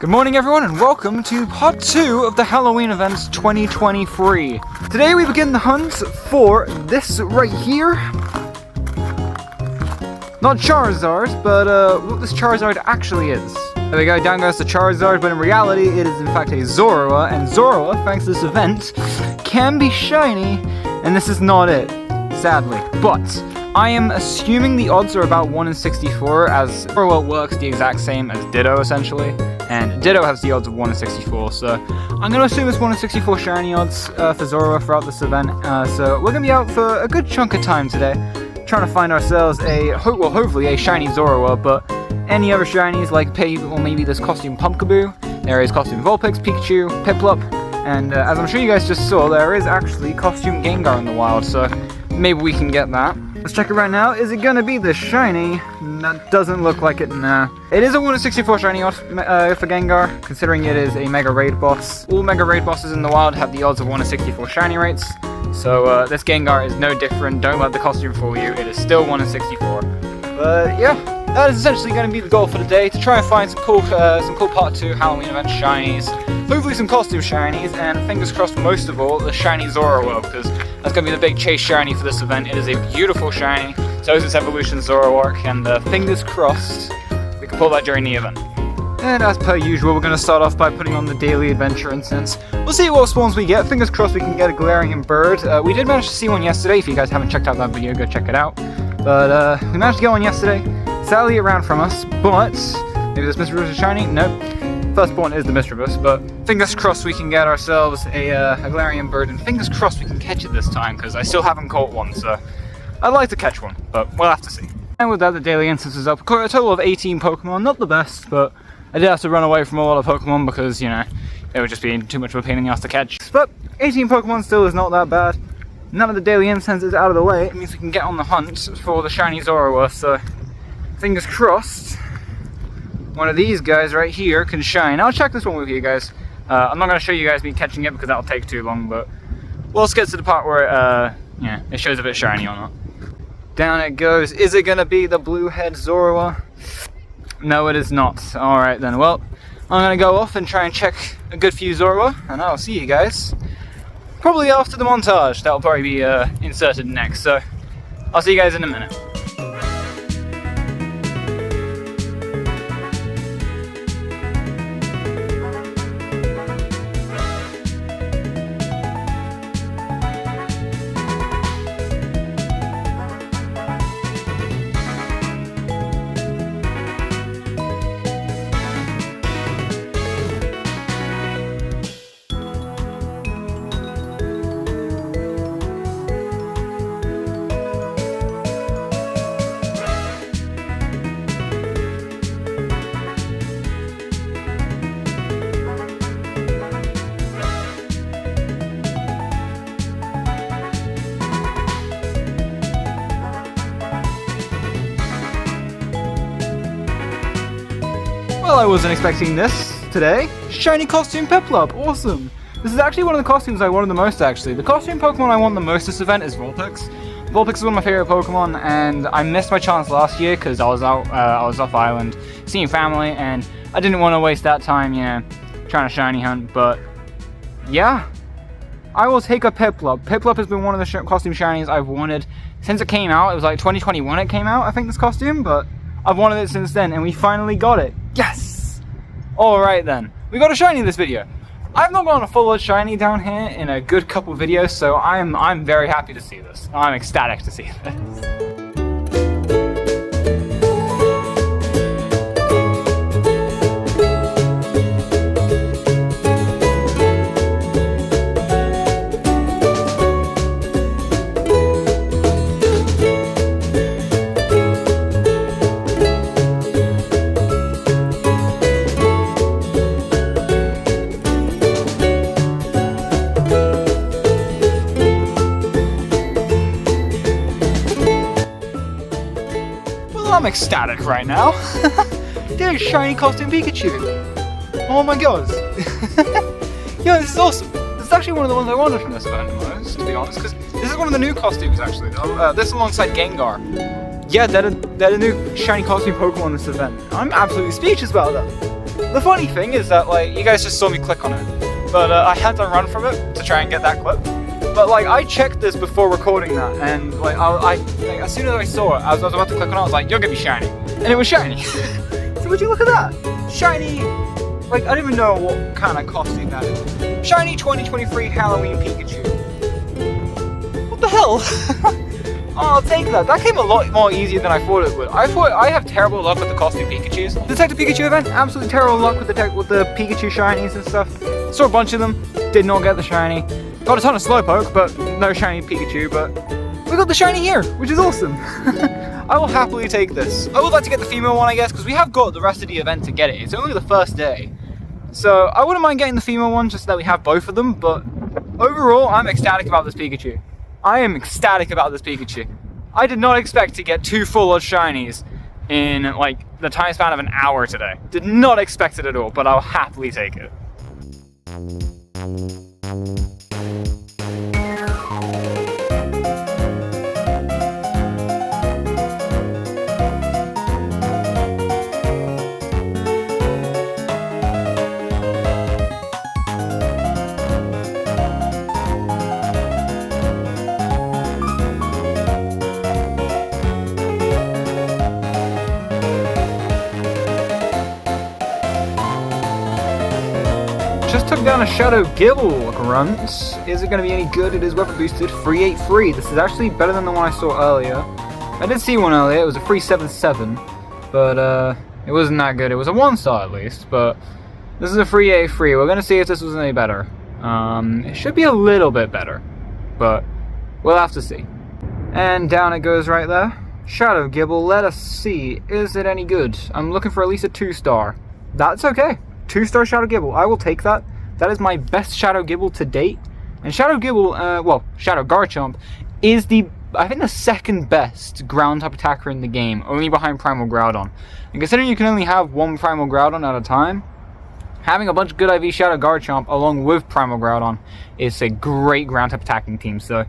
Good morning everyone and welcome to part 2 of the Halloween events 2023. Today we begin the hunt for this right here. Not Charizard, but what this Charizard actually is. There we go, down goes the Charizard, but in reality it is in fact a Zorua, and Zorua, thanks to this event, can be shiny, and this is not it, sadly. But I am assuming the odds are about 1 in 64, as Zorua works the exact same as Ditto essentially, and Ditto has the odds of 1 in 64, so I'm going to assume it's 1 in 64 shiny odds for Zorua throughout this event, so we're going to be out for a good chunk of time today, trying to find ourselves hopefully a shiny Zorua, but any other shinies like maybe this costume Pumpkaboo, there is costume Vulpix, Pikachu, Piplup, and as I'm sure you guys just saw, there is actually costume Gengar in the wild, so maybe we can get that. Let's check it right now. Is it gonna be the shiny? That doesn't look like it, nah. It is a 1 in 64 shiny odd for Gengar, considering it is a Mega Raid boss. All Mega Raid bosses in the wild have the odds of 1 in 64 shiny rates, so this Gengar is no different. Don't let the costume fool you, it is still 1 in 64. But yeah, that is essentially going to be the goal for the day, to try and find some cool part 2 Halloween event shinies, hopefully some costume shinies, and fingers crossed most of all, the shiny Zorua, because that's going to be the big chase shiny for this event. It is a beautiful shiny, so is its evolution Zoroark, and fingers crossed we can pull that during the event. And as per usual, we're going to start off by putting on the daily adventure instance. We'll see what spawns we get. Fingers crossed we can get a Galarian bird. We did manage to see one yesterday. If you guys haven't checked out that video, go check it out. But we managed to get one yesterday. Sadly it ran from us, but maybe this Mr. Boost is shiny? Nope. First spawn is the Mr. Boost, but fingers crossed we can get ourselves a Galarian bird, and fingers crossed we can catch it this time, because I still haven't caught one, so I'd like to catch one, but we'll have to see. And with that, the daily instance is up. A total of 18 Pokemon, not the best, but I did have to run away from a lot of Pokemon because, you know, it would just be too much of a pain in the ass to catch. But 18 Pokemon still is not that bad. None of the daily instances out of the way. It means we can get on the hunt for the shiny Zorua, so fingers crossed one of these guys right here can shine. I'll check this one with you guys. I'm not going to show you guys me catching it because that'll take too long, but let's get to the part where it shows if it's shiny or not. Down it goes. Is it going to be the blue head Zorua? No, it is not. Alright then, well, I'm going to go off and try and check a good few Zorua, and I'll see you guys probably after the montage. That'll probably be inserted next, so I'll see you guys in a minute. Well, I wasn't expecting this today. Shiny costume Piplup, awesome! This is actually one of the costumes I wanted the most, actually. The costume Pokemon I want the most this event is Vulpix. Vulpix is one of my favorite Pokemon, and I missed my chance last year because I was off island seeing family, and I didn't want to waste that time, you know, trying to shiny hunt, but yeah. I will take a Piplup. Piplup has been one of the costume shinies I've wanted since it came out. It was like 2021 it came out, I think, this costume, but I've wanted it since then, and we finally got it. Yes! Alright then, we got a shiny this video. I've not gone a full shiny down here in a good couple videos, so I'm very happy to see this. I'm ecstatic to see this. I'm ecstatic right now. There's shiny costume Pikachu. Oh my god. Yeah, this is awesome. This is actually one of the ones I wanted from this event the most, to be honest, because this is one of the new costumes actually. This alongside Gengar. Yeah, they're a new shiny costume Pokemon in this event. I'm absolutely speechless about that. The funny thing is that, like, you guys just saw me click on it, but I had to run from it to try and get that clip. But, like, I checked this before recording that, and, like, as soon as I saw it, I was about to click on it, I was like, you're gonna be shiny. And it was shiny. So would you look at that? Shiny, like, I don't even know what kind of costume that is. Shiny 2023 Halloween Pikachu. What the hell? Oh, I'll take that. That came a lot more easier than I thought it would. I have terrible luck with the costume Pikachus. The Detective Pikachu event, absolutely terrible luck with the Pikachu shinies and stuff. Saw a bunch of them, did not get the shiny. Got a ton of Slowpoke, but no shiny Pikachu, but we got the shiny here, which is awesome. I will happily take this. I would like to get the female one, I guess, because we have got the rest of the event to get it. It's only the first day. So I wouldn't mind getting the female one just so that we have both of them, but overall, I'm ecstatic about this Pikachu. I am ecstatic about this Pikachu. I did not expect to get 2 full-on shinies in, like, the time span of an hour today. Did not expect it at all, but I'll happily take it. Just took down a Shadow Gibble, Grunt. Is it going to be any good? It is weapon boosted, 383. This is actually better than the one I saw earlier. I did see one earlier, it was a 377, but it wasn't that good. It was a 1-star at least, but this is a 383. We're going to see if this was any better. It should be a little bit better, but we'll have to see. And down it goes right there. Shadow Gibble, let us see. Is it any good? I'm looking for at least a 2-star. That's okay. 2-star Shadow Gibble, I will take that. That is my best Shadow Gibble to date. And Shadow Gibble, Shadow Garchomp is I think the second best ground type attacker in the game, only behind Primal Groudon. And considering you can only have one Primal Groudon at a time, having a bunch of good IV Shadow Garchomp along with Primal Groudon is a great ground type attacking team. So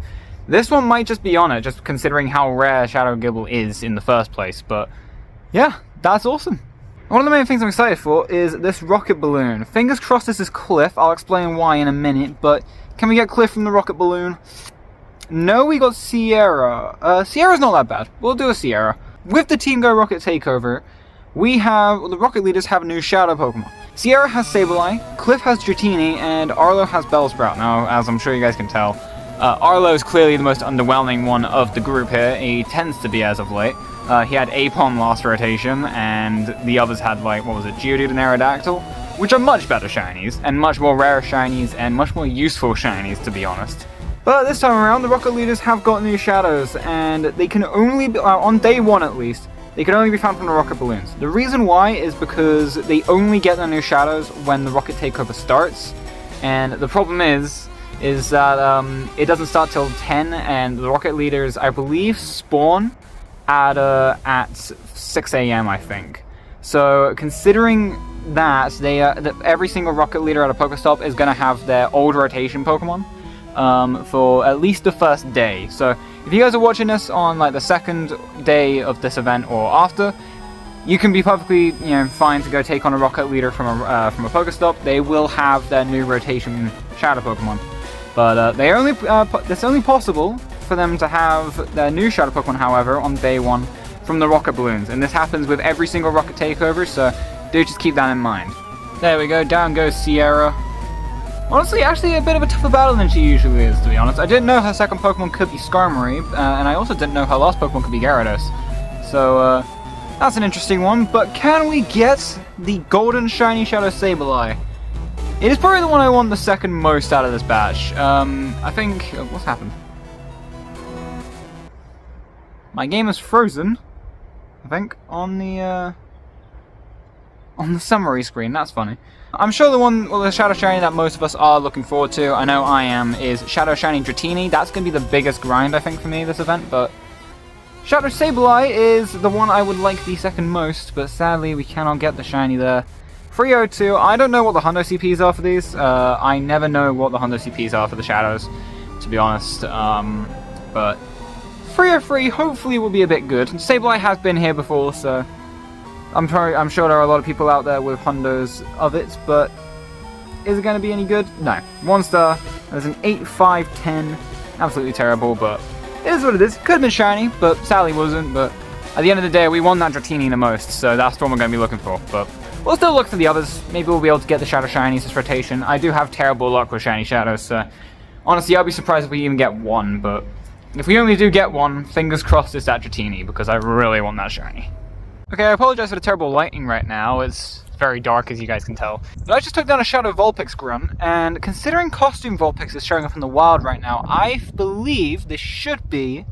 this one might just be on it, just considering how rare Shadow Gibble is in the first place. But yeah, that's awesome. One of the main things I'm excited for is this rocket balloon. Fingers crossed this is Cliff. I'll explain why in a minute, but can we get Cliff from the rocket balloon? No, we got Sierra. Sierra's not that bad. We'll do a Sierra. With the Team Go Rocket Takeover, the Rocket Leaders have a new Shadow Pokemon. Sierra has Sableye, Cliff has Dratini, and Arlo has Bellsprout. Now, as I'm sure you guys can tell, Arlo is clearly the most underwhelming one of the group here. He tends to be as of late. He had Apom last rotation, and the others had, like, what was it, Geodude and Aerodactyl, which are much better shinies, and much more rare shinies, and much more useful shinies, to be honest. But this time around, the Rocket Leaders have got new shadows, and they can only be, on day 1 at least, they can only be found from the rocket balloons. The reason why is because they only get their new shadows when the rocket takeover starts, and the problem is that it doesn't start till 10, and the Rocket Leaders, I believe, spawn at 6 a.m. I think. So considering that every single Rocket Leader at a Pokestop is going to have their old rotation Pokemon for at least the first day. So if you guys are watching this on like the second day of this event or after, you can be perfectly fine to go take on a Rocket Leader from a Pokestop. They will have their new rotation Shadow Pokemon, but it's only possible for them to have their new Shadow Pokemon, however, on day 1 from the rocket balloons, and this happens with every single rocket takeover, so do just keep that in mind. There we go, down goes Sierra. Honestly, actually a bit of a tougher battle than she usually is, to be honest. I didn't know her second Pokemon could be Skarmory, and I also didn't know her last Pokemon could be Gyarados. So, that's an interesting one, but can we get the Golden Shiny Shadow Sableye? It is probably the one I want the second most out of this batch. I think... what's happened? My game is frozen, I think, on the summary screen. That's funny. I'm sure the Shadow Shiny that most of us are looking forward to, I know I am, is Shadow Shiny Dratini. That's going to be the biggest grind, I think, for me this event, but Shadow Sableye is the one I would like the second most, but sadly we cannot get the shiny there. 302, I don't know what the Hundo CPs are for these. I never know what the Hundo CPs are for the Shadows, to be honest, but 303 hopefully will be a bit good. Sableye has been here before, so I'm sure there are a lot of people out there with hundos of it, but is it going to be any good? No. 1 star. There's an 8, 5, 10. Absolutely terrible, but it is what it is. Could have been shiny, but sadly wasn't. But at the end of the day, we want that Dratini the most, so that's what we're going to be looking for. But we'll still look for the others. Maybe we'll be able to get the Shadow Shinies this rotation. I do have terrible luck with Shiny Shadows, so honestly, I'll be surprised if we even get one. But if we only do get one, fingers crossed it's that Dratini, because I really want that shiny. Okay, I apologize for the terrible lighting right now. It's very dark, as you guys can tell. But I just took down a Shadow Vulpix grunt, and considering Costume Vulpix is showing up in the wild right now, I believe this should be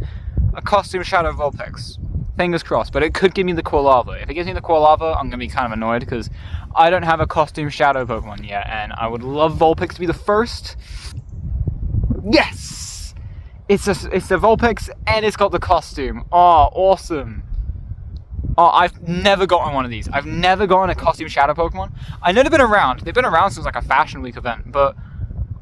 a Costume Shadow Vulpix. Fingers crossed, but it could give me the Quilava. If it gives me the Quilava, I'm going to be kind of annoyed, because I don't have a Costume Shadow Pokemon yet, and I would love Vulpix to be the first. Yes! It's a Vulpix, and it's got the costume. Oh, awesome. Oh, I've never gotten one of these. I've never gotten a Costume Shadow Pokemon. I know they've been around. They've been around since like a Fashion Week event, but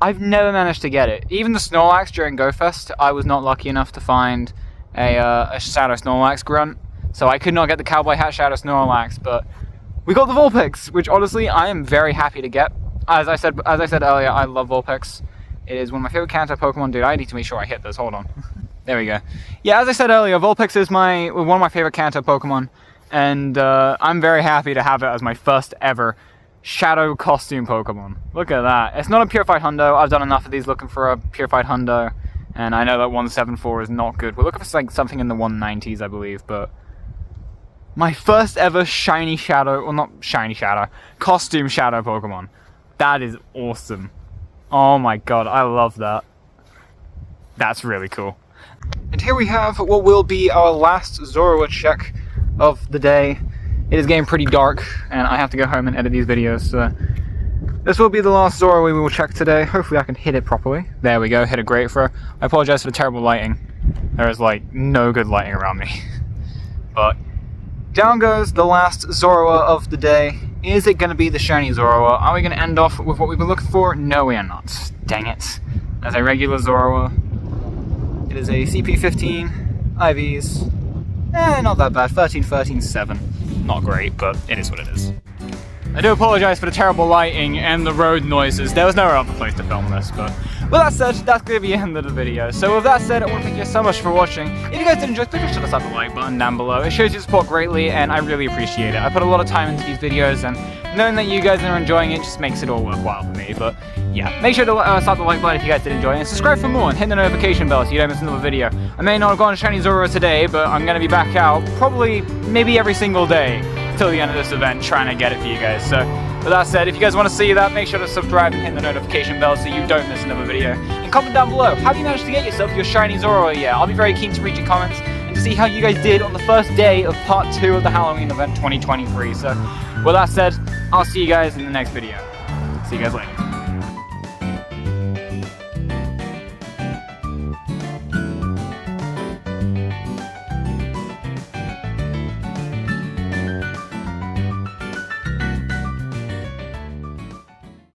I've never managed to get it. Even the Snorlax during GoFest, I was not lucky enough to find a Shadow Snorlax grunt, so I could not get the Cowboy Hat Shadow Snorlax, but we got the Vulpix, which honestly I am very happy to get. As I said earlier, I love Vulpix. It is one of my favorite Kanto Pokemon. Dude, I need to make sure I hit this. Hold on. There we go. Yeah, as I said earlier, Vulpix is one of my favorite Kanto Pokemon, and I'm very happy to have it as my first ever Shadow Costume Pokemon. Look at that. It's not a Purified Hundo. I've done enough of these looking for a Purified Hundo, and I know that 174 is not good. We're looking for like something in the 190s, I believe, but my first ever Shiny Shadow, well, not Shiny Shadow, Costume Shadow Pokemon. That is awesome. Oh my god, I love that. That's really cool. And here we have what will be our last Zorua check of the day. It is getting pretty dark, and I have to go home and edit these videos, so this will be the last Zorua we will check today. Hopefully I can hit it properly. There we go, hit a great throw. I apologize for the terrible lighting. There is like no good lighting around me. But down goes the last Zorua of the day. Is it going to be the Shiny Zorua? Are we going to end off with what we've been looking for? No, we are not. Dang it. As a regular Zorua. It is a CP15, IVs. Not that bad. 13, 13, 7. Not great, but it is what it is. I do apologize for the terrible lighting and the road noises. There was no other place to film this, but with that said, that's going to be the end of the video. So with that said, I want to thank you so much for watching. If you guys did enjoy, please make sure to slap the like button down below. It shows your support greatly, and I really appreciate it. I put a lot of time into these videos, and knowing that you guys are enjoying it just makes it all worthwhile for me. But yeah, make sure to slap the like button if you guys did enjoy, and subscribe for more, and hit the notification bell so you don't miss another video. I may not have gone to Shiny Zorua today, but I'm going to be back out probably maybe every single day till the end of this event trying to get it for you guys. So with that said, if you guys want to see that, make sure to subscribe and hit the notification bell so you don't miss another video. And comment down below, have you managed to get yourself your Shiny Zorua yet? I'll be very keen to read your comments and to see how you guys did on the first day of part 2 of the Halloween event 2023. So with that said, I'll see you guys in the next video. See you guys later.